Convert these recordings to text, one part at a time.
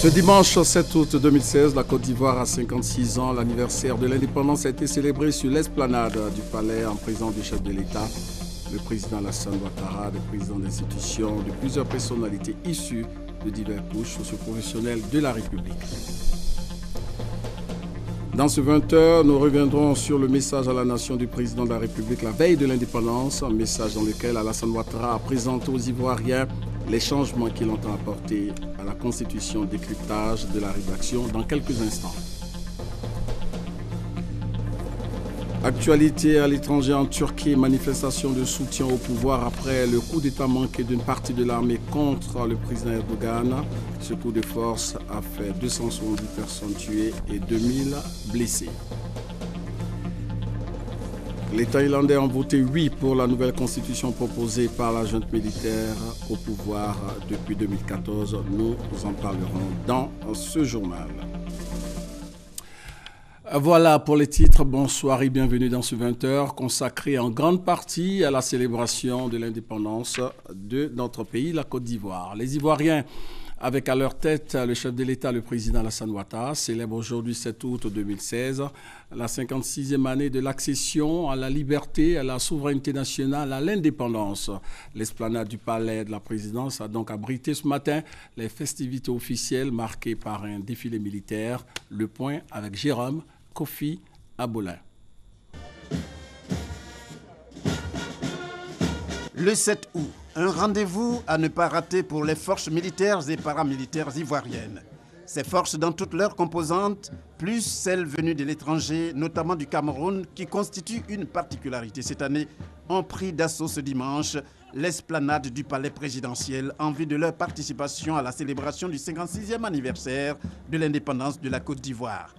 Ce dimanche 7 août 2016, la Côte d'Ivoire a 56 ans. L'anniversaire de l'indépendance a été célébré sur l'esplanade du palais en présence du chef de l'État, le président Alassane Ouattara, des présidents d'institutions, de plusieurs personnalités issues de diverses couches socio-professionnelles de la République. Dans ce 20h, nous reviendrons sur le message à la nation du président de la République la veille de l'indépendance, un message dans lequel Alassane Ouattara a présenté aux Ivoiriens les changements qu'il entend apporter à la constitution, décryptage de la rédaction dans quelques instants. Actualité à l'étranger en Turquie, manifestation de soutien au pouvoir après le coup d'État manqué d'une partie de l'armée contre le président Erdogan. Ce coup de force a fait 270 personnes tuées et 2000 blessés. Les Thaïlandais ont voté oui pour la nouvelle constitution proposée par la junte militaire au pouvoir depuis 2014. Nous en parlerons dans ce journal. Voilà pour les titres. Bonsoir et bienvenue dans ce 20h consacré en grande partie à la célébration de l'indépendance de notre pays, la Côte d'Ivoire. Les Ivoiriens, avec à leur tête le chef de l'État, le président Alassane Ouattara, célèbrent aujourd'hui 7 août 2016 la 56e année de l'accession à la liberté, à la souveraineté nationale, à l'indépendance. L'esplanade du palais de la présidence a donc abrité ce matin les festivités officielles marquées par un défilé militaire. Le point avec Jérôme Kofi Abolin. Le 7 août, un rendez-vous à ne pas rater pour les forces militaires et paramilitaires ivoiriennes. Ces forces dans toutes leurs composantes, plus celles venues de l'étranger, notamment du Cameroun, qui constituent une particularité cette année, ont pris d'assaut ce dimanche l'esplanade du palais présidentiel en vue de leur participation à la célébration du 56e anniversaire de l'indépendance de la Côte d'Ivoire.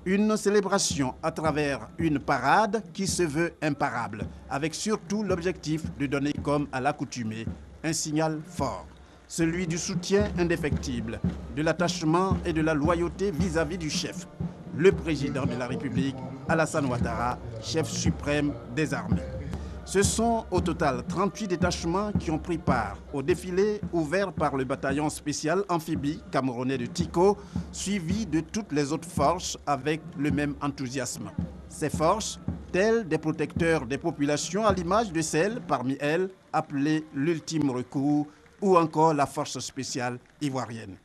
Une célébration à travers une parade qui se veut imparable, avec surtout l'objectif de donner comme à l'accoutumée un signal fort, celui du soutien indéfectible, de l'attachement et de la loyauté vis-à-vis du chef, le président de la République, Alassane Ouattara, chef suprême des armées. Ce sont au total 38 détachements qui ont pris part au défilé ouvert par le bataillon spécial amphibie camerounais de Tico, suivi de toutes les autres forces avec le même enthousiasme. Ces forces, telles des protecteurs des populations à l'image de celles parmi elles appelées l'ultime recours ou encore la force spéciale ivoirienne.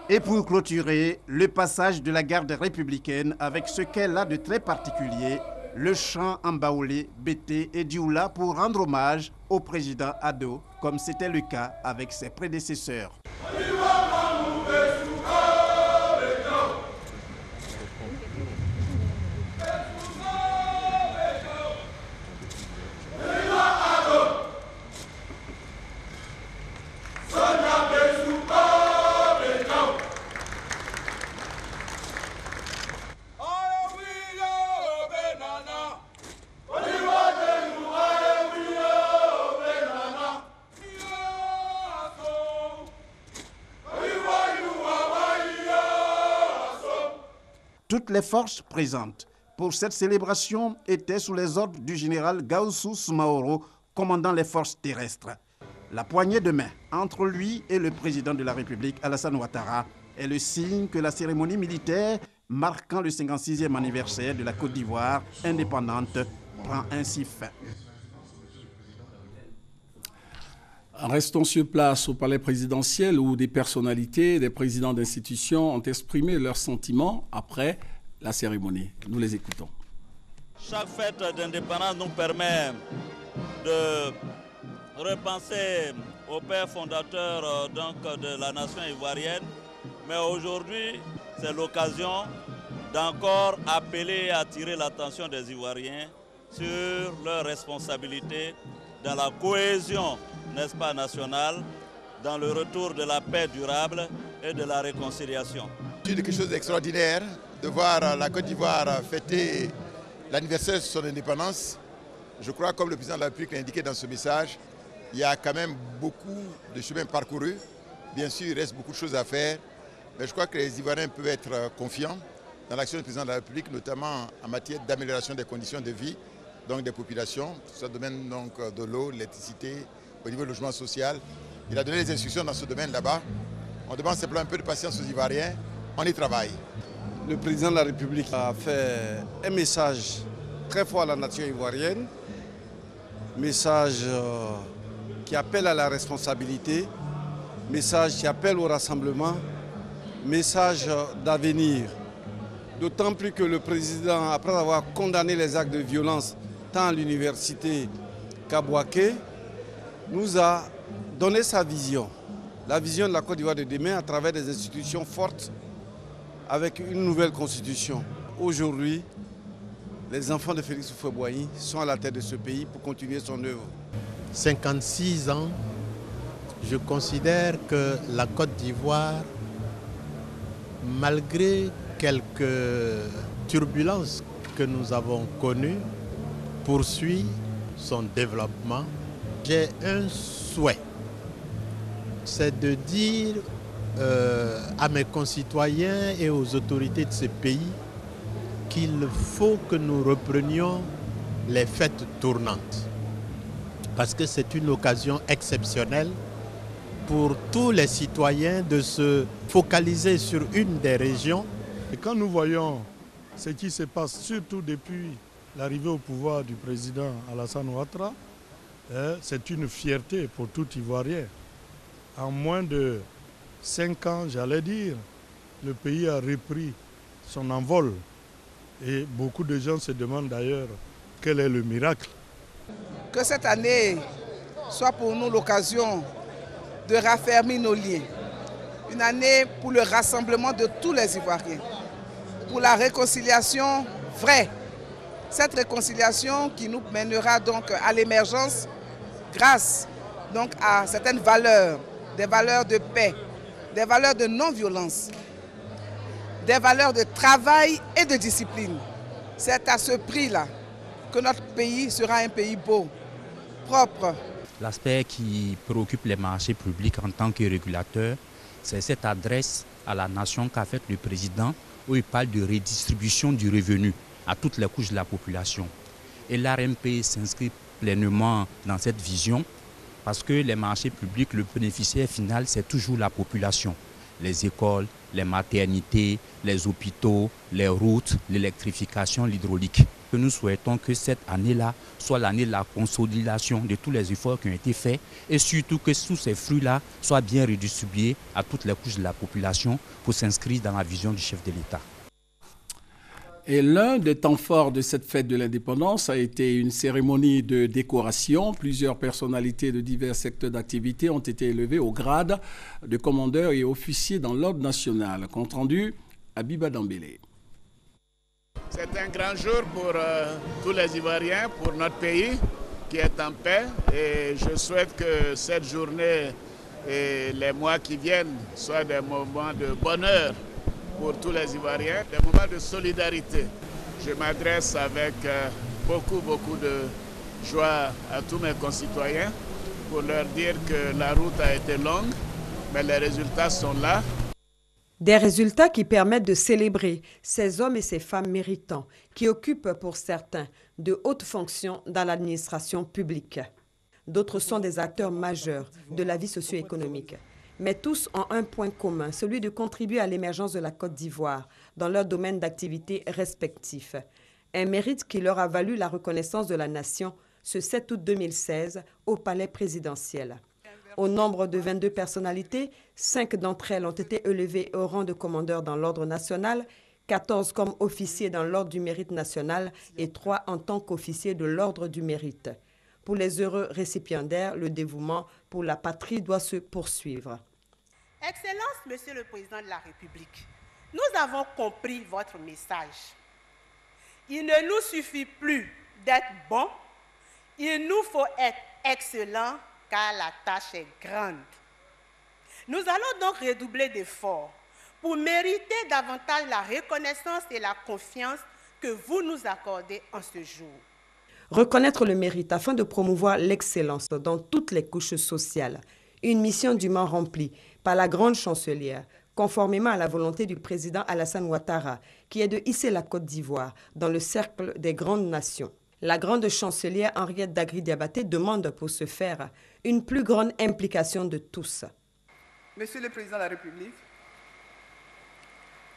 Et pour clôturer, le passage de la garde républicaine avec ce qu'elle a de très particulier, le chant Mbaoulé, Bété et Dioula pour rendre hommage au président Ado, comme c'était le cas avec ses prédécesseurs. Toutes les forces présentes pour cette célébration étaient sous les ordres du général Gaussou Soumaoro, commandant les forces terrestres. La poignée de main entre lui et le président de la République, Alassane Ouattara, est le signe que la cérémonie militaire marquant le 56e anniversaire de la Côte d'Ivoire indépendante prend ainsi fin. Restons sur place au palais présidentiel où des personnalités, des présidents d'institutions ont exprimé leurs sentiments après la cérémonie. Nous les écoutons. Chaque fête d'indépendance nous permet de repenser au père fondateur de la nation ivoirienne. Mais aujourd'hui, c'est l'occasion d'encore appeler et attirer l'attention des Ivoiriens sur leurs responsabilités dans la cohésion, n'est-ce pas, nationale, dans le retour de la paix durable et de la réconciliation. C'est quelque chose d'extraordinaire de voir la Côte d'Ivoire fêter l'anniversaire de son indépendance. Je crois, comme le président de la République l'a indiqué dans ce message, il y a quand même beaucoup de chemin parcouru. Bien sûr, il reste beaucoup de choses à faire, mais je crois que les Ivoiriens peuvent être confiants dans l'action du président de la République, notamment en matière d'amélioration des conditions de vie donc des populations, sur le domaine donc, de l'eau, de l'électricité, au niveau du logement social. Il a donné les instructions dans ce domaine là-bas. On demande simplement un peu de patience aux Ivoiriens. On y travaille. Le président de la République a fait un message très fort à la nation ivoirienne, message qui appelle à la responsabilité, message qui appelle au rassemblement, message d'avenir. D'autant plus que le président, après avoir condamné les actes de violence tant à l'université qu'à Bouaké, nous a donné sa vision, la vision de la Côte d'Ivoire de demain à travers des institutions fortes avec une nouvelle constitution. Aujourd'hui, les enfants de Félix Houphouët-Boigny sont à la tête de ce pays pour continuer son œuvre. 56 ans, je considère que la Côte d'Ivoire, malgré quelques turbulences que nous avons connues, poursuit son développement. J'ai un souhait, c'est de dire à mes concitoyens et aux autorités de ce pays qu'il faut que nous reprenions les fêtes tournantes. Parce que c'est une occasion exceptionnelle pour tous les citoyens de se focaliser sur une des régions. Et quand nous voyons ce qui se passe, surtout depuis l'arrivée au pouvoir du président Alassane Ouattara, c'est une fierté pour tout Ivoirien. En moins de 5 ans, j'allais dire, le pays a repris son envol. Et beaucoup de gens se demandent d'ailleurs quel est le miracle. Que cette année soit pour nous l'occasion de raffermir nos liens. Une année pour le rassemblement de tous les Ivoiriens, pour la réconciliation vraie. Cette réconciliation qui nous mènera donc à l'émergence grâce donc à certaines valeurs, des valeurs de paix, des valeurs de non-violence, des valeurs de travail et de discipline. C'est à ce prix-là que notre pays sera un pays beau, propre. L'aspect qui préoccupe les marchés publics en tant que régulateur, c'est cette adresse à la nation qu'a faite le président où il parle de redistribution du revenu à toutes les couches de la population. Et l'ARMP s'inscrit pleinement dans cette vision parce que les marchés publics, le bénéficiaire final, c'est toujours la population. Les écoles, les maternités, les hôpitaux, les routes, l'électrification, l'hydraulique. Nous souhaitons que cette année-là soit l'année de la consolidation de tous les efforts qui ont été faits et surtout que tous ces fruits-là soient bien redistribués à toutes les couches de la population pour s'inscrire dans la vision du chef de l'État. Et l'un des temps forts de cette fête de l'indépendance a été une cérémonie de décoration. Plusieurs personnalités de divers secteurs d'activité ont été élevées au grade de commandeur et officier dans l'ordre national. Compte rendu, Abiba Dambélé. C'est un grand jour pour tous les Ivoiriens, pour notre pays qui est en paix. Et je souhaite que cette journée et les mois qui viennent soient des moments de bonheur pour tous les Ivoiriens, des moments de solidarité. Je m'adresse avec beaucoup de joie à tous mes concitoyens pour leur dire que la route a été longue, mais les résultats sont là. Des résultats qui permettent de célébrer ces hommes et ces femmes méritants qui occupent pour certains de hautes fonctions dans l'administration publique. D'autres sont des acteurs majeurs de la vie socio-économique. Mais tous ont un point commun, celui de contribuer à l'émergence de la Côte d'Ivoire dans leurs domaines d'activité respectifs. Un mérite qui leur a valu la reconnaissance de la nation ce 7 août 2016 au palais présidentiel. Au nombre de 22 personnalités, 5 d'entre elles ont été élevées au rang de commandeur dans l'ordre national, 14 comme officiers dans l'ordre du mérite national et 3 en tant qu'officiers de l'ordre du mérite. Pour les heureux récipiendaires, le dévouement pour la patrie doit se poursuivre. Excellence, Monsieur le Président de la République, nous avons compris votre message. Il ne nous suffit plus d'être bon, il nous faut être excellent car la tâche est grande. Nous allons donc redoubler d'efforts pour mériter davantage la reconnaissance et la confiance que vous nous accordez en ce jour. Reconnaître le mérite afin de promouvoir l'excellence dans toutes les couches sociales. Une mission dûment remplie par la grande chancelière, conformément à la volonté du président Alassane Ouattara, qui est de hisser la Côte d'Ivoire dans le cercle des grandes nations. La grande chancelière Henriette Dagri-Diabaté demande pour ce faire une plus grande implication de tous. Monsieur le Président de la République,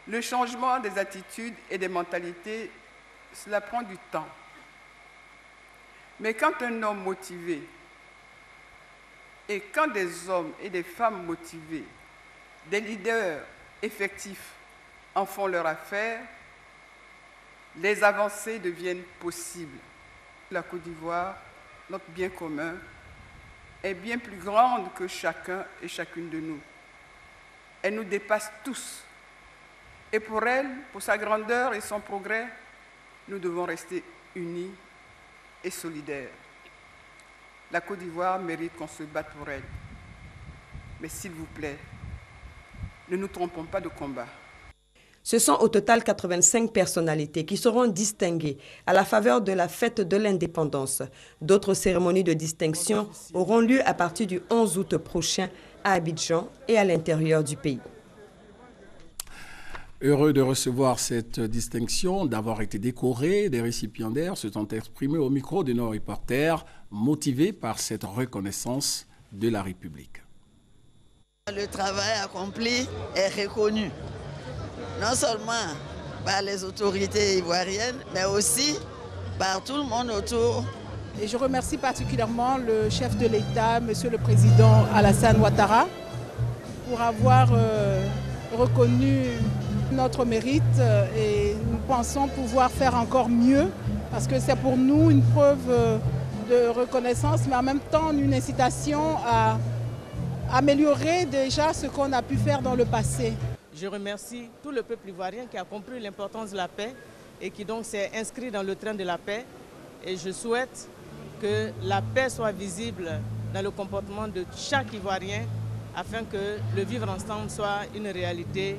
le changement des attitudes et des mentalités, cela prend du temps. Mais quand un homme motivé et quand des hommes et des femmes motivés, des leaders effectifs en font leur affaire, les avancées deviennent possibles. La Côte d'Ivoire, notre bien commun, est bien plus grande que chacun et chacune de nous. Elle nous dépasse tous. Et pour elle, pour sa grandeur et son progrès, nous devons rester unis et solidaires. La Côte d'Ivoire mérite qu'on se batte pour elle. Mais s'il vous plaît, ne nous trompons pas de combat. Ce sont au total 85 personnalités qui seront distinguées à la faveur de la fête de l'indépendance. D'autres cérémonies de distinction auront lieu à partir du 11 août prochain à Abidjan et à l'intérieur du pays. Heureux de recevoir cette distinction, d'avoir été décorés, des récipiendaires se sont exprimés au micro de nos reporters, motivés par cette reconnaissance de la République. Le travail accompli est reconnu, non seulement par les autorités ivoiriennes, mais aussi par tout le monde autour. Et je remercie particulièrement le chef de l'État, Monsieur le Président Alassane Ouattara, pour avoir reconnu notre mérite et nous pensons pouvoir faire encore mieux parce que c'est pour nous une preuve de reconnaissance mais en même temps une incitation à améliorer déjà ce qu'on a pu faire dans le passé. Je remercie tout le peuple ivoirien qui a compris l'importance de la paix et qui donc s'est inscrit dans le train de la paix et je souhaite que la paix soit visible dans le comportement de chaque Ivoirien afin que le vivre ensemble soit une réalité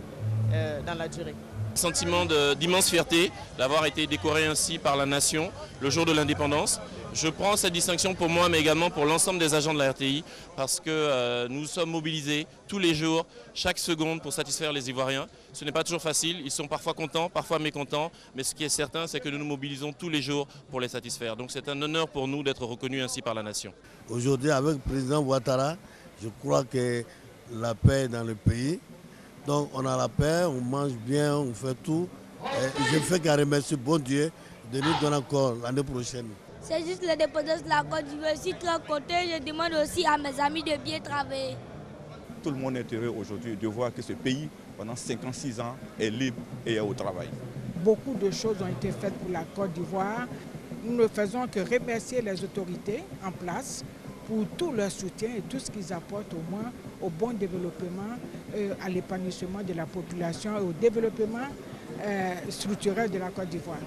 dans la durée. Sentiment d'immense fierté d'avoir été décoré ainsi par la nation le jour de l'indépendance. Je prends cette distinction pour moi mais également pour l'ensemble des agents de la RTI parce que nous sommes mobilisés tous les jours, chaque seconde pour satisfaire les Ivoiriens. Ce n'est pas toujours facile, ils sont parfois contents, parfois mécontents, mais ce qui est certain c'est que nous nous mobilisons tous les jours pour les satisfaire. Donc c'est un honneur pour nous d'être reconnus ainsi par la nation. Aujourd'hui avec le président Ouattara, je crois que la paix est dans le pays. Donc on a la paix, on mange bien, on fait tout. Et je ne fais qu'à remercier bon Dieu de nous donner encore l'année prochaine. C'est juste l'indépendance de la Côte d'Ivoire. Je suis très content, je demande aussi à mes amis de bien travailler. Tout le monde est heureux aujourd'hui de voir que ce pays, pendant 56 ans, est libre et est au travail. Beaucoup de choses ont été faites pour la Côte d'Ivoire. Nous ne faisons que remercier les autorités en place pour tout leur soutien et tout ce qu'ils apportent au moins au bon développement, à l'épanouissement de la population et au développement structurel de la Côte d'Ivoire.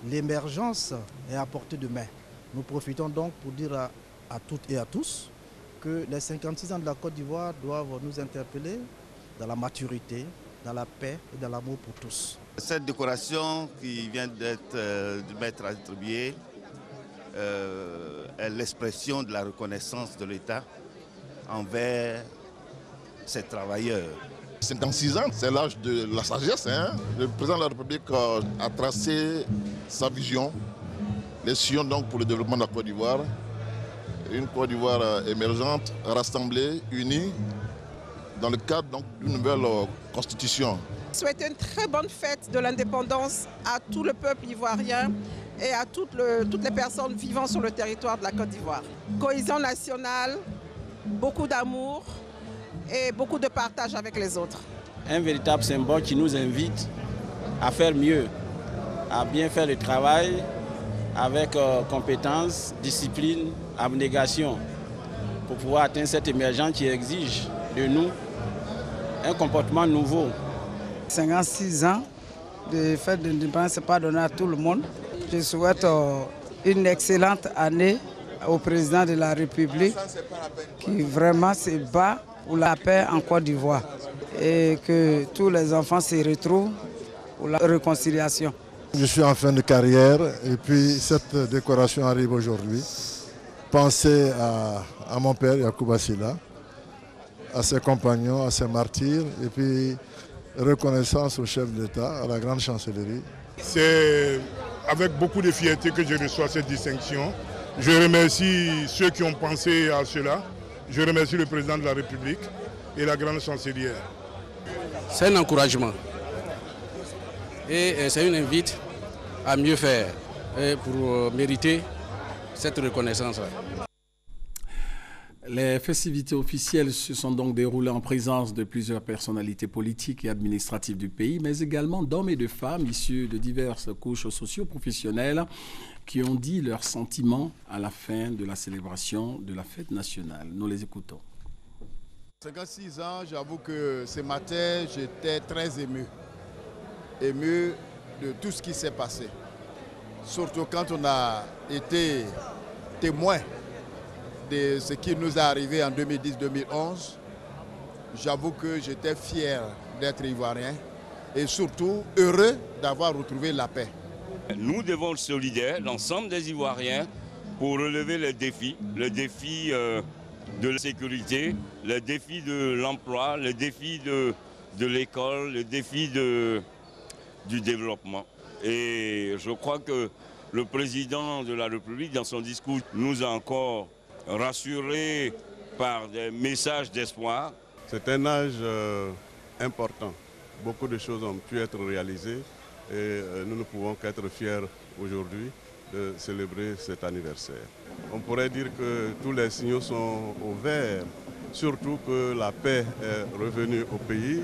L'émergence est à portée de main. Nous profitons donc pour dire à toutes et à tous que les 56 ans de la Côte d'Ivoire doivent nous interpeller dans la maturité, dans la paix et dans l'amour pour tous. Cette décoration qui vient d'être attribuée est l'expression de la reconnaissance de l'État envers ses travailleurs. 56 ans, c'est l'âge de la sagesse. Le président de la République a tracé sa vision, les sillons donc pour le développement de la Côte d'Ivoire. Une Côte d'Ivoire émergente, rassemblée, unie, dans le cadre d'une nouvelle constitution. Je souhaite une très bonne fête de l'indépendance à tout le peuple ivoirien et à toutes les personnes vivant sur le territoire de la Côte d'Ivoire. Cohésion nationale, beaucoup d'amour et beaucoup de partage avec les autres. Un véritable symbole qui nous invite à faire mieux, à bien faire le travail avec compétence, discipline, abnégation pour pouvoir atteindre cette émergence qui exige de nous un comportement nouveau. 56 ans de fête d'indépendance, ce n'est pas donné à tout le monde. Je souhaite une excellente année au président de la République qui vraiment se bat pour la paix en Côte d'Ivoire et que tous les enfants se retrouvent pour la réconciliation. Je suis en fin de carrière et puis cette décoration arrive aujourd'hui. Pensez à mon père Yacouba Sylla, à ses compagnons, à ses martyrs et puis reconnaissance au chef d'État, à la grande chancellerie. C'est avec beaucoup de fierté que je reçois cette distinction. Je remercie ceux qui ont pensé à cela. Je remercie le président de la République et la grande chancelière. C'est un encouragement et c'est une invite à mieux faire pour mériter cette reconnaissance. Les festivités officielles se sont donc déroulées en présence de plusieurs personnalités politiques et administratives du pays, mais également d'hommes et de femmes issus de diverses couches socio-professionnelles qui ont dit leurs sentiments à la fin de la célébration de la fête nationale. Nous les écoutons. 56 ans, j'avoue que ce matin, j'étais très ému. Ému de tout ce qui s'est passé. Surtout quand on a été témoin de ce qui nous est arrivé en 2010-2011. J'avoue que j'étais fier d'être ivoirien et surtout heureux d'avoir retrouvé la paix. Nous devons être solidaires, l'ensemble des Ivoiriens, pour relever les défis. Le défi de la sécurité, le défi de l'emploi, le défi de l'école, le défi du développement. Et je crois que le président de la République, dans son discours, nous a encore rassurés par des messages d'espoir. C'est un âge important. Beaucoup de choses ont pu être réalisées et nous ne pouvons qu'être fiers aujourd'hui de célébrer cet anniversaire. On pourrait dire que tous les signaux sont au vert, surtout que la paix est revenue au pays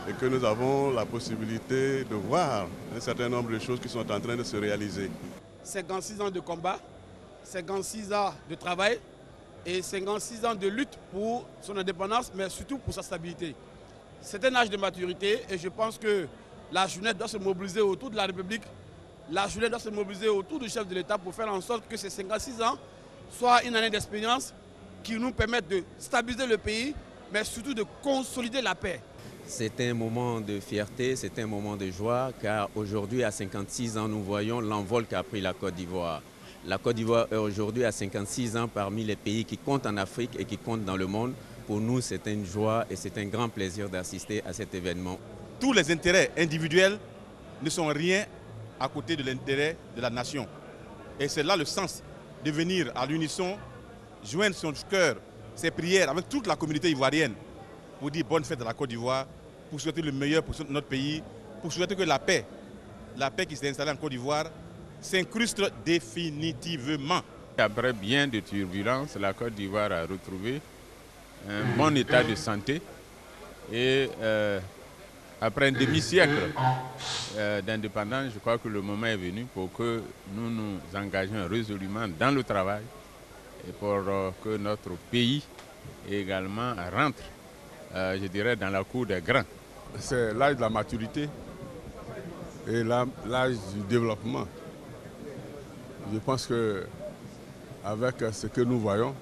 et que nous avons la possibilité de voir un certain nombre de choses qui sont en train de se réaliser. 56 ans de combat, 56 ans de travail et 56 ans de lutte pour son indépendance, mais surtout pour sa stabilité. C'est un âge de maturité et je pense que la jeunesse doit se mobiliser autour de la République, la jeunesse doit se mobiliser autour du chef de l'État pour faire en sorte que ces 56 ans soient une année d'expérience qui nous permette de stabiliser le pays, mais surtout de consolider la paix. C'est un moment de fierté, c'est un moment de joie, car aujourd'hui, à 56 ans, nous voyons l'envol qu'a pris la Côte d'Ivoire. La Côte d'Ivoire est aujourd'hui à 56 ans parmi les pays qui comptent en Afrique et qui comptent dans le monde. Pour nous, c'est une joie et c'est un grand plaisir d'assister à cet événement. Tous les intérêts individuels ne sont rien à côté de l'intérêt de la nation. Et c'est là le sens de venir à l'unisson, joindre son cœur, ses prières avec toute la communauté ivoirienne pour dire bonne fête à la Côte d'Ivoire, pour souhaiter le meilleur pour notre pays, pour souhaiter que la paix qui s'est installée en Côte d'Ivoire, s'incruste définitivement. Après bien de turbulences, la Côte d'Ivoire a retrouvé un bon état de santé et après un demi-siècle d'indépendance, je crois que le moment est venu pour que nous nous engagions résolument dans le travail et pour que notre pays également rentre, je dirais, dans la cour des grands. C'est l'âge de la maturité et l'âge du développement. Je pense qu'avec ce que nous voyons,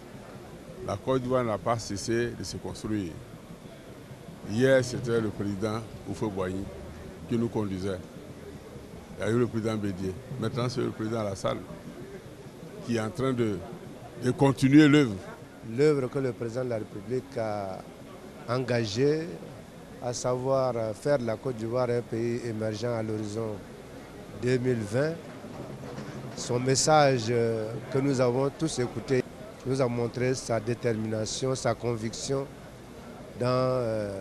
la Côte d'Ivoire n'a pas cessé de se construire. Hier, c'était le président Houphouët-Boigny qui nous conduisait. Il y a eu le président Bédié. Maintenant, c'est le président Alassane qui est en train de continuer l'œuvre. L'œuvre que le président de la République a engagée, à savoir faire de la Côte d'Ivoire un pays émergent à l'horizon 2020. Son message que nous avons tous écouté nous a montré sa détermination, sa conviction dans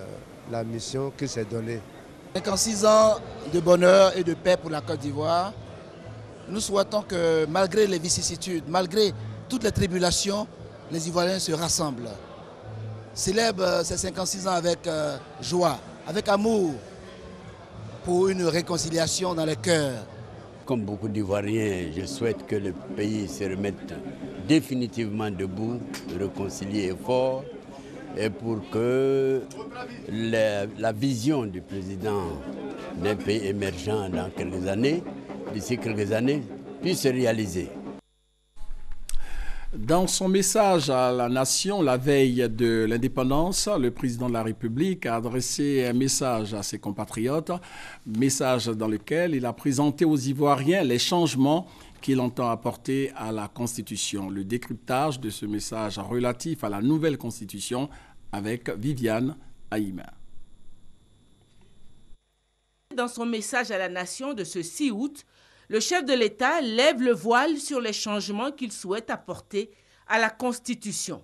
la mission qu'il s'est donnée. 56 ans de bonheur et de paix pour la Côte d'Ivoire. Nous souhaitons que malgré les vicissitudes, malgré toutes les tribulations, les Ivoiriens se rassemblent, célèbrent ces 56 ans avec joie, avec amour, pour une réconciliation dans les cœurs. Comme beaucoup d'Ivoiriens, je souhaite que le pays se remette définitivement debout, réconcilié et fort, et pour que la vision du président d'un pays émergent dans quelques années, d'ici quelques années, puisse se réaliser. Dans son message à la nation la veille de l'indépendance, le président de la République a adressé un message à ses compatriotes, message dans lequel il a présenté aux Ivoiriens les changements qu'il entend apporter à la Constitution. Le décryptage de ce message relatif à la nouvelle Constitution avec Viviane Haïma. Dans son message à la nation de ce 6 août, le chef de l'État lève le voile sur les changements qu'il souhaite apporter à la Constitution.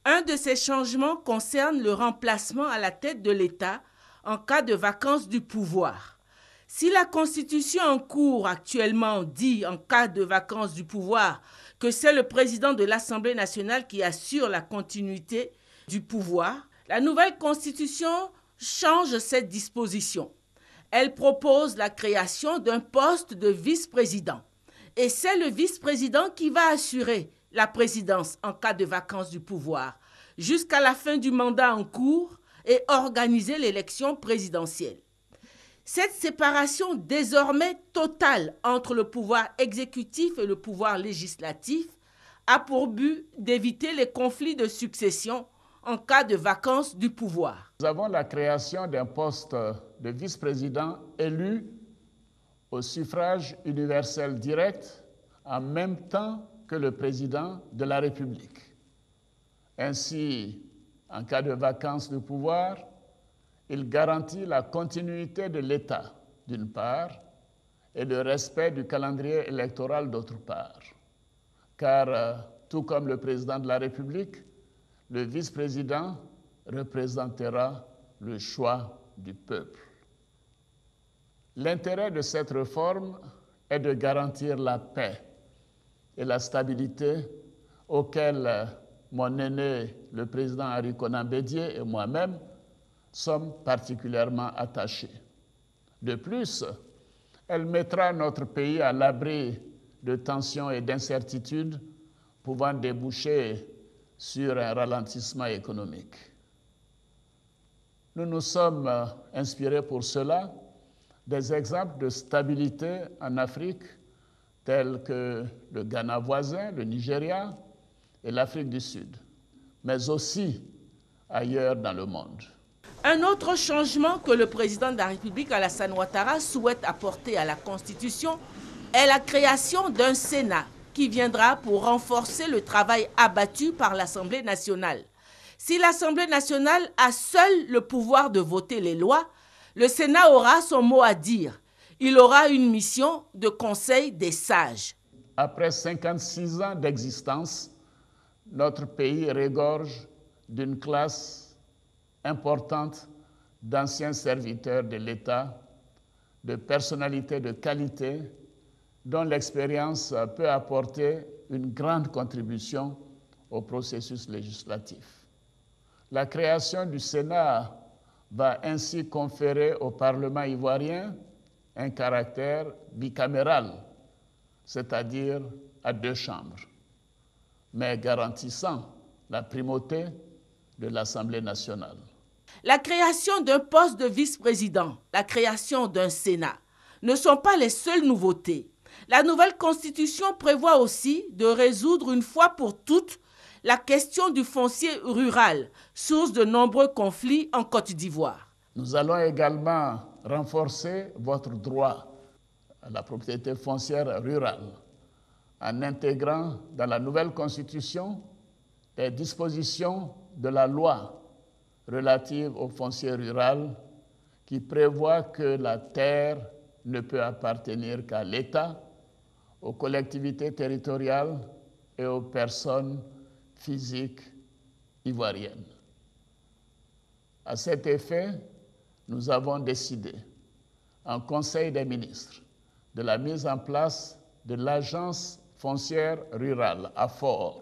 Un de ces changements concerne le remplacement à la tête de l'État en cas de vacance du pouvoir. Si la Constitution en cours actuellement dit en cas de vacance du pouvoir que c'est le président de l'Assemblée nationale qui assure la continuité du pouvoir, la nouvelle Constitution change cette disposition. Elle propose la création d'un poste de vice-président. Et c'est le vice-président qui va assurer la présidence en cas de vacance du pouvoir, jusqu'à la fin du mandat en cours et organiser l'élection présidentielle. Cette séparation désormais totale entre le pouvoir exécutif et le pouvoir législatif a pour but d'éviter les conflits de succession en cas de vacance du pouvoir. Nous avons la création d'un poste de vice-président élu au suffrage universel direct en même temps que le président de la République. Ainsi, en cas de vacance du pouvoir, il garantit la continuité de l'État, d'une part, et le respect du calendrier électoral, d'autre part. Car, tout comme le président de la République, le vice-président représentera le choix du peuple. L'intérêt de cette réforme est de garantir la paix et la stabilité auxquelles mon aîné, le président Henri Konan Bédié et moi-même sommes particulièrement attachés. De plus, elle mettra notre pays à l'abri de tensions et d'incertitudes pouvant déboucher sur un ralentissement économique. Nous nous sommes inspirés pour cela des exemples de stabilité en Afrique tels que le Ghana voisin, le Nigeria et l'Afrique du Sud, mais aussi ailleurs dans le monde. Un autre changement que le président de la République, Alassane Ouattara, souhaite apporter à la Constitution est la création d'un Sénat qui viendra pour renforcer le travail abattu par l'Assemblée nationale. Si l'Assemblée nationale a seul le pouvoir de voter les lois, le Sénat aura son mot à dire. Il aura une mission de conseil des sages. Après 56 ans d'existence, notre pays regorge d'une classe importante d'anciens serviteurs de l'État, de personnalités de qualité, dont l'expérience peut apporter une grande contribution au processus législatif. La création du Sénat va ainsi conférer au Parlement ivoirien un caractère bicaméral, c'est-à-dire à 2 chambres, mais garantissant la primauté de l'Assemblée nationale. La création d'un poste de vice-président, la création d'un Sénat ne sont pas les seules nouveautés. La nouvelle Constitution prévoit aussi de résoudre une fois pour toutes la question du foncier rural, source de nombreux conflits en Côte d'Ivoire. Nous allons également renforcer votre droit à la propriété foncière rurale en intégrant dans la nouvelle Constitution les dispositions de la loi relative au foncier rural qui prévoit que la terre ne peut appartenir qu'à l'État, aux collectivités territoriales et aux personnes physiques ivoiriennes. À cet effet, nous avons décidé, en Conseil des ministres, de la mise en place de l'Agence foncière rurale à Fort,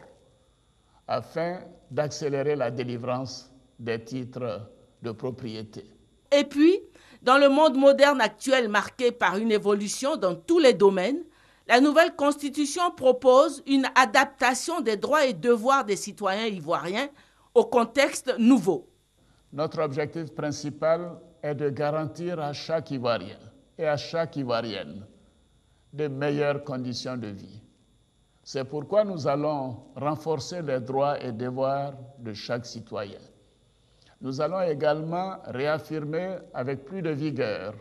afin d'accélérer la délivrance des titres de propriété. Et puis, dans le monde moderne actuel marqué par une évolution dans tous les domaines, la nouvelle Constitution propose une adaptation des droits et devoirs des citoyens ivoiriens au contexte nouveau. Notre objectif principal est de garantir à chaque Ivoirien et à chaque Ivoirienne de meilleures conditions de vie, C'est pourquoi nous allons renforcer les droits et devoirs de chaque citoyen. Nous allons également réaffirmer avec plus de vigueur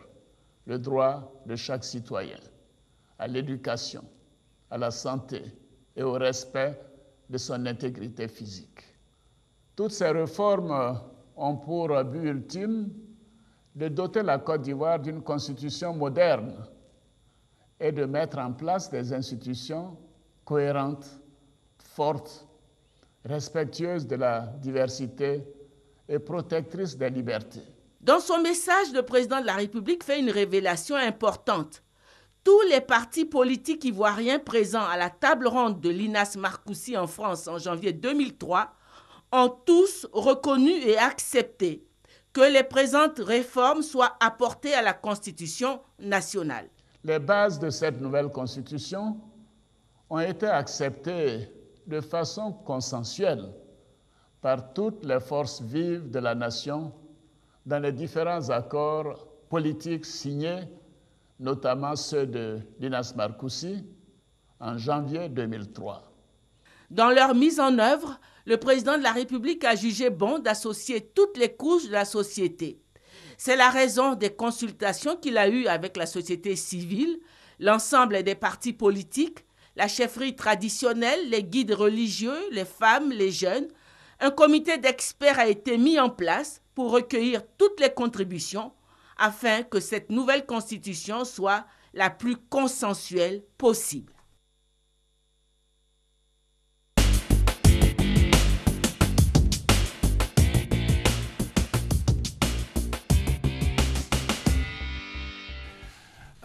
le droit de chaque citoyen à l'éducation, à la santé et au respect de son intégrité physique. Toutes ces réformes ont pour but ultime de doter la Côte d'Ivoire d'une constitution moderne et de mettre en place des institutions cohérentes, fortes, respectueuses de la diversité et protectrices des libertés. Dans son message, le président de la République fait une révélation importante. Tous les partis politiques ivoiriens présents à la table ronde de l'Inas Marcoussis en France en janvier 2003 ont tous reconnu et accepté que les présentes réformes soient apportées à la Constitution nationale. Les bases de cette nouvelle Constitution ont été acceptées de façon consensuelle par toutes les forces vives de la nation dans les différents accords politiques signés, notamment ceux de l'Inas Marcoussis en janvier 2003. Dans leur mise en œuvre, le président de la République a jugé bon d'associer toutes les couches de la société. C'est la raison des consultations qu'il a eues avec la société civile, l'ensemble des partis politiques, la chefferie traditionnelle, les guides religieux, les femmes, les jeunes. Un comité d'experts a été mis en place pour recueillir toutes les contributions afin que cette nouvelle constitution soit la plus consensuelle possible.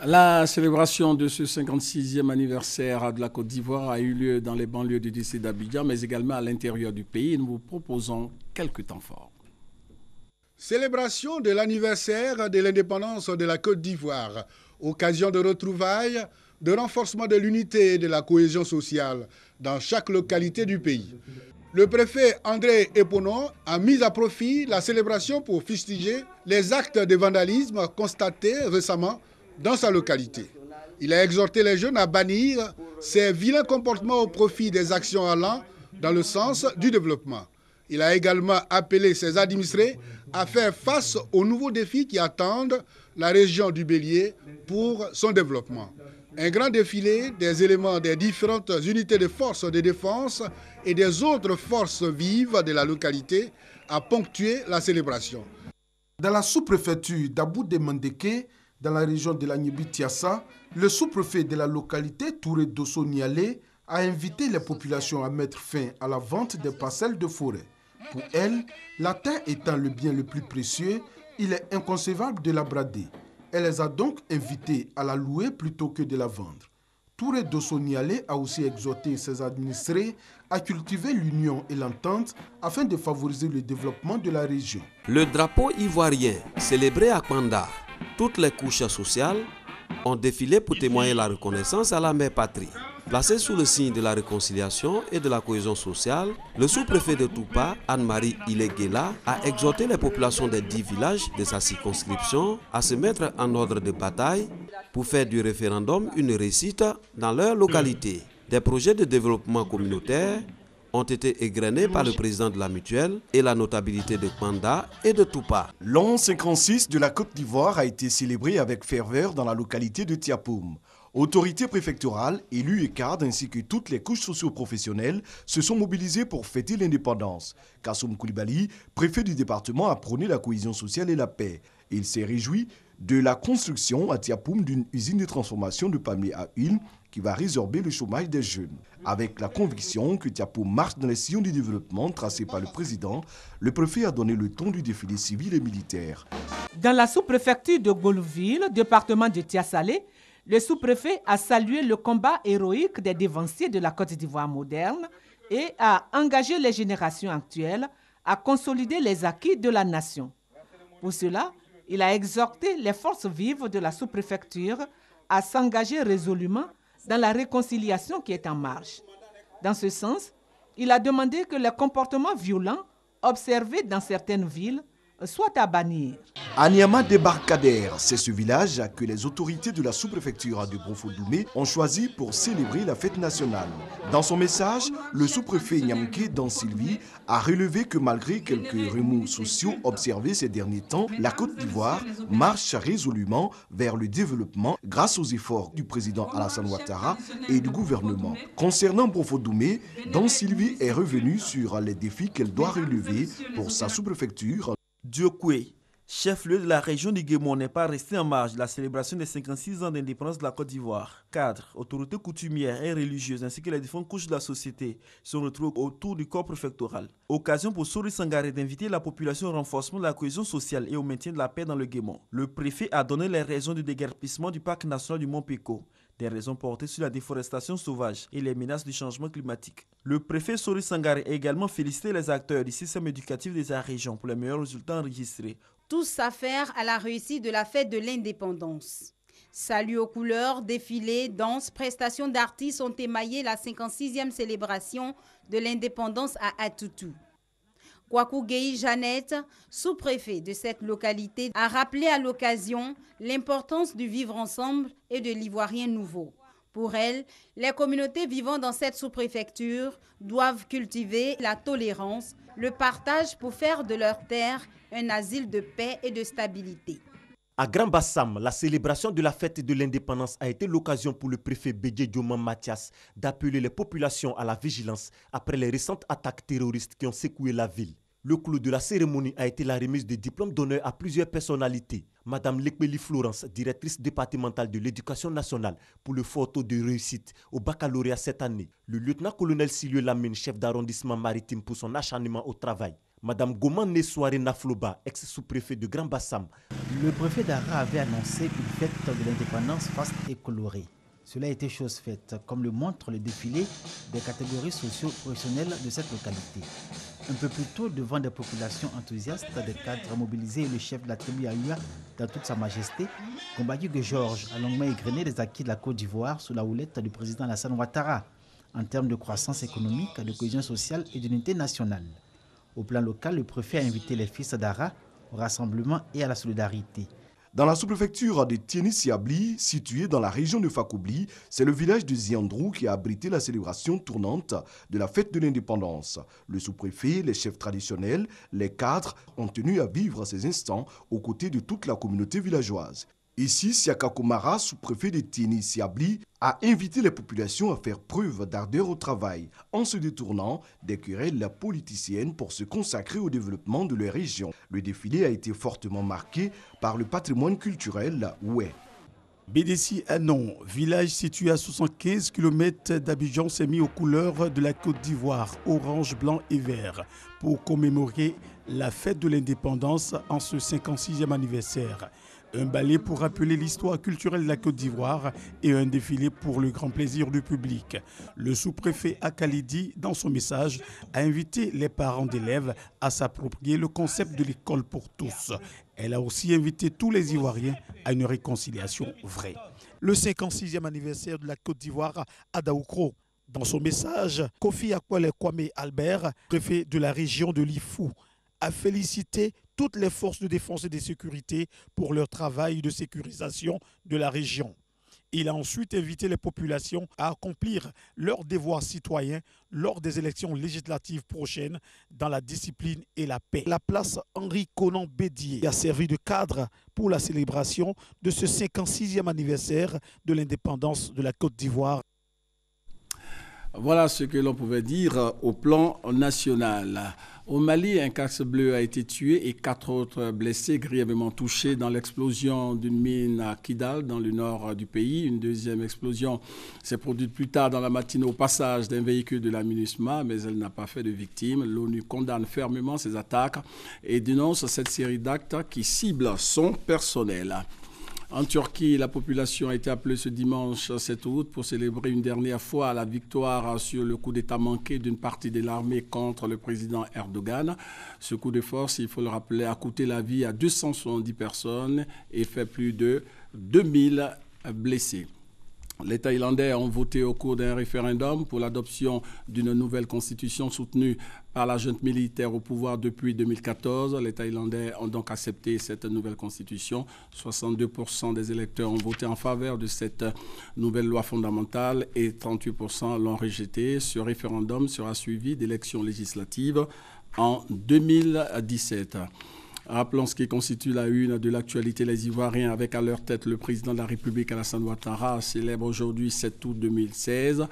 La célébration de ce 56e anniversaire de la Côte d'Ivoire a eu lieu dans les banlieues du district d'Abidjan, mais également à l'intérieur du pays. Nous vous proposons quelques temps forts. Célébration de l'anniversaire de l'indépendance de la Côte d'Ivoire, occasion de retrouvailles, de renforcement de l'unité et de la cohésion sociale dans chaque localité du pays. Le préfet André Eponon a mis à profit la célébration pour fustiger les actes de vandalisme constatés récemment dans sa localité. Il a exhorté les jeunes à bannir ces vilains comportements au profit des actions allant dans le sens du développement. Il a également appelé ses administrés à faire face aux nouveaux défis qui attendent la région du Bélier pour son développement. Un grand défilé des éléments des différentes unités de forces de défense et des autres forces vives de la localité a ponctué la célébration. Dans la sous-préfecture d'Abou-de-Mandeke, dans la région de l'Agnébi-Tiassa, le sous-préfet de la localité, Touré Dosso Nialé, a invité les populations à mettre fin à la vente des parcelles de forêt. Pour elle, la terre étant le bien le plus précieux, il est inconcevable de la brader. Elle les a donc invités à la louer plutôt que de la vendre. Touré Dosso Nialé a aussi exhorté ses administrés à cultiver l'union et l'entente afin de favoriser le développement de la région. Le drapeau ivoirien célébré à Kpanda, toutes les couches sociales ont défilé pour témoigner la reconnaissance à la mère patrie. Placé sous le signe de la réconciliation et de la cohésion sociale, le sous-préfet de Toupa, Anne-Marie Ileguela, a exhorté les populations des 10 villages de sa circonscription à se mettre en ordre de bataille pour faire du référendum une réussite dans leur localité. Des projets de développement communautaire ont été égrenés par le président de la mutuelle et la notabilité de Kpanda et de Toupa. L'an 56 de la Côte d'Ivoire a été célébré avec ferveur dans la localité de Tiapoum. Autorités préfectorales, élus et cadres ainsi que toutes les couches socio-professionnelles se sont mobilisés pour fêter l'indépendance. Kassoum Koulibaly, préfet du département, a prôné la cohésion sociale et la paix. Il s'est réjoui de la construction à Tiapoum d'une usine de transformation de palmiers à huile qui va résorber le chômage des jeunes. Avec la conviction que Tiapoum marche dans les sillons du développement tracés par le président, le préfet a donné le ton du défilé civil et militaire. Dans la sous-préfecture de Golouville, département de Tiassalé, le sous-préfet a salué le combat héroïque des dévanciers de la Côte d'Ivoire moderne et a engagé les générations actuelles à consolider les acquis de la nation. Pour cela, il a exhorté les forces vives de la sous-préfecture à s'engager résolument dans la réconciliation qui est en marche. Dans ce sens, il a demandé que les comportements violents observés dans certaines villes soient à bannir. À Niama Débarcadère, c'est ce village que les autorités de la sous-préfecture de Brofo-Doumé ont choisi pour célébrer la fête nationale. Dans son message, le sous-préfet Nyamké Dan Sylvie a relevé que malgré quelques remous sociaux observés ces derniers temps, la Côte d'Ivoire marche résolument vers le développement grâce aux efforts du président Alassane Ouattara et du gouvernement. Concernant Brofo-Doumé, Dan Sylvie est revenu sur les défis qu'elle doit relever pour sa sous-préfecture. Diokoué, chef-lieu de la région du Guémon, n'est pas resté en marge de la célébration des 56 ans d'indépendance de la Côte d'Ivoire. Cadres, autorités coutumières et religieuses ainsi que les différentes couches de la société sont retrouvés autour du corps préfectoral. Occasion pour Sori Sangaré d'inviter la population au renforcement de la cohésion sociale et au maintien de la paix dans le Guémon. Le préfet a donné les raisons du déguerpissement du parc national du Mont Péco. Des raisons portées sur la déforestation sauvage et les menaces du changement climatique. Le préfet Sori Sangaré a également félicité les acteurs du système éducatif de sa région pour les meilleurs résultats enregistrés. Tous s'affairent à la réussite de la fête de l'indépendance. Saluts aux couleurs, défilés, danses, prestations d'artistes ont émaillé la 56e célébration de l'indépendance à Atoutou. Kwaku Gueye Jeannette, sous-préfet de cette localité, a rappelé à l'occasion l'importance du vivre ensemble et de l'ivoirien nouveau. Pour elle, les communautés vivant dans cette sous-préfecture doivent cultiver la tolérance, le partage pour faire de leur terre un asile de paix et de stabilité. À Grand Bassam, la célébration de la fête de l'indépendance a été l'occasion pour le préfet Bédié Dioman Mathias d'appeler les populations à la vigilance après les récentes attaques terroristes qui ont secoué la ville. Le clou de la cérémonie a été la remise de diplômes d'honneur à plusieurs personnalités. Madame Lekbeli Florence, directrice départementale de l'éducation nationale, pour le fort taux de réussite au baccalauréat cette année. Le lieutenant-colonel Silio Lamine, chef d'arrondissement maritime, pour son acharnement au travail. Madame Goman Nessoare Nafloba, ex-sous-préfet de Grand Bassam. Le préfet d'Ara avait annoncé une fête de l'indépendance faste et colorée. Cela a été chose faite, comme le montre le défilé des catégories socio-professionnelles de cette localité. Un peu plus tôt, devant des populations enthousiastes, des cadres mobilisés et le chef de la tribu Aoua dans toute sa majesté, Kombayuge Georges a longuement égrené les acquis de la Côte d'Ivoire sous la houlette du président Alassane Ouattara, en termes de croissance économique, de cohésion sociale et d'unité nationale. Au plan local, le préfet a invité les fils d'Ara au rassemblement et à la solidarité. Dans la sous-préfecture de Tieni-Siabli, située dans la région de Fakoubli, c'est le village de Ziandrou qui a abrité la célébration tournante de la fête de l'indépendance. Le sous-préfet, les chefs traditionnels, les cadres ont tenu à vivre ces instants aux côtés de toute la communauté villageoise. Ici, Siaka Komara, sous-préfet de Tieni-Siabli, a invité les populations à faire preuve d'ardeur au travail en se détournant des querelles politiciennes pour se consacrer au développement de leur région. Le défilé a été fortement marqué par le patrimoine culturel oué. Bédessi Anon, village situé à 75 km d'Abidjan, s'est mis aux couleurs de la Côte d'Ivoire, orange, blanc et vert, pour commémorer la fête de l'indépendance en ce 56e anniversaire. Un ballet pour rappeler l'histoire culturelle de la Côte d'Ivoire et un défilé pour le grand plaisir du public. Le sous-préfet Akalidi, dans son message, a invité les parents d'élèves à s'approprier le concept de l'école pour tous. Elle a aussi invité tous les Ivoiriens à une réconciliation vraie. Le 56e anniversaire de la Côte d'Ivoire à Daoukro. Dans son message, Kofi Akwele Kwame Albert, préfet de la région de l'Ifou, a félicité toutes les forces de défense et de sécurité pour leur travail de sécurisation de la région. Il a ensuite invité les populations à accomplir leurs devoirs citoyens lors des élections législatives prochaines dans la discipline et la paix. La place Henri Conan Bédié a servi de cadre pour la célébration de ce 56e anniversaire de l'indépendance de la Côte d'Ivoire. Voilà ce que l'on pouvait dire au plan national. Au Mali, un casque bleu a été tué et 4 autres blessés grièvement touchés dans l'explosion d'une mine à Kidal, dans le nord du pays. Une deuxième explosion s'est produite plus tard dans la matinée au passage d'un véhicule de la MINUSMA, mais elle n'a pas fait de victimes. L'ONU condamne fermement ces attaques et dénonce cette série d'actes qui ciblent son personnel. En Turquie, la population a été appelée ce dimanche 7 août pour célébrer une dernière fois la victoire sur le coup d'État manqué d'une partie de l'armée contre le président Erdogan. Ce coup de force, il faut le rappeler, a coûté la vie à 270 personnes et fait plus de 2000 blessés. Les Thaïlandais ont voté au cours d'un référendum pour l'adoption d'une nouvelle constitution soutenue par la junte militaire au pouvoir depuis 2014. Les Thaïlandais ont donc accepté cette nouvelle constitution. 62% des électeurs ont voté en faveur de cette nouvelle loi fondamentale et 38% l'ont rejeté. Ce référendum sera suivi d'élections législatives en 2017. Rappelons ce qui constitue la une de l'actualité. Les Ivoiriens, avec à leur tête le président de la République, Alassane Ouattara, célèbrent aujourd'hui 7 août 2016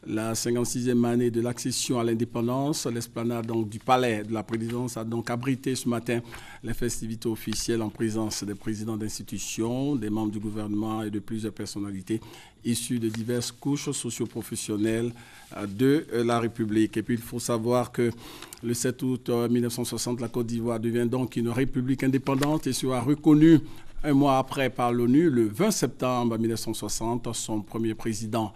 la 56e année de l'accession à l'indépendance. L'esplanade du palais de la présidence a donc abrité ce matin les festivités officielles en présence des présidents d'institutions, des membres du gouvernement et de plusieurs personnalités issues de diverses couches socio-professionnelles de la République. Et puis il faut savoir que le 7 août 1960, la Côte d'Ivoire devient donc une république indépendante et sera reconnue un mois après par l'ONU. Le 20 septembre 1960, son premier président,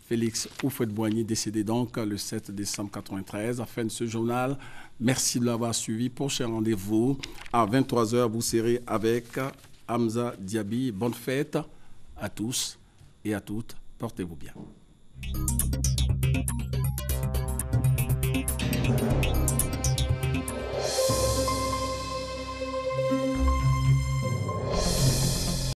Félix Houphouët-Boigny, décédé donc le 7 décembre 1993. À la fin de ce journal, merci de l'avoir suivi. Prochain rendez-vous à 23h, vous serez avec Hamza Diaby. Bonne fête à tous et à toutes. Portez-vous bien.